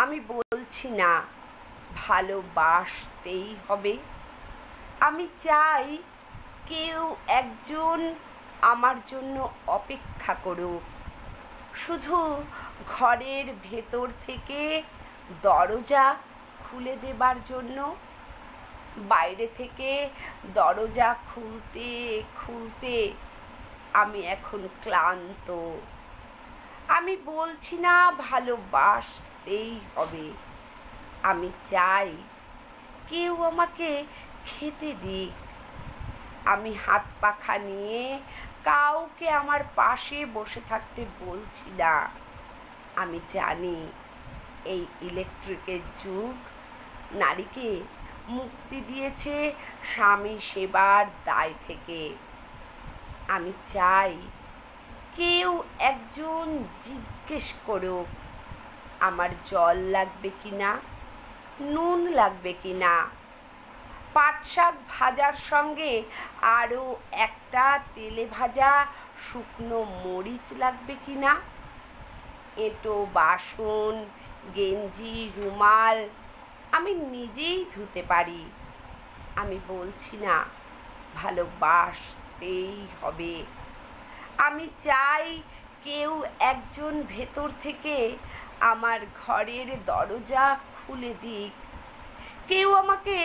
আমি বলছি না ভালোবাসতেই হবে। আমি চাই কেউ একজন আমার জন্য অপেক্ষা করুক, শুধু ঘরের ভেতর থেকে দরজা খুলে দেবার জন্য। বাইরে থেকে দরজা খুলতে খুলতে আমি এখন ক্লান্ত। আমি বলছি না ভালোবাসতেই হবে। আমি চাই কেউ আমাকে খেতে দিক। আমি হাত পাখা নিয়ে কাউকে আমার পাশে বসে থাকতে বলছি না। আমি জানি এই ইলেকট্রিকের যুগ নারীকে মুক্তি দিয়েছে স্বামী সেবার দায় থেকে। আমি চাই কেউ একজন জিজ্ঞেস করুক আমার জল লাগবে কি না, নুন লাগবে কি না, পাট শাক ভাজার সঙ্গে আরও একটা তেলে ভাজা শুকনো মরিচ লাগবে কি না। এঁটো বাসন, গেঞ্জি, রুমাল আমি নিজেই ধুতে পারি। আমি বলছি না ভালোবাসতেই হবে। আমি চাই কেউ একজন ভেতর থেকে আমার ঘরের দরজা খুলে দিক। কেউ আমাকে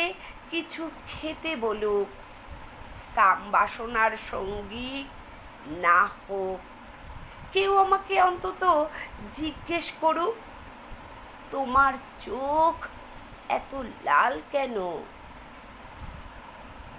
কিছু খেতে বলুক, কাম বাসনার সঙ্গী না হোক। কেউ আমাকে অন্তত জিজ্ঞেস করুক তোমার চোখ এত লাল কেন।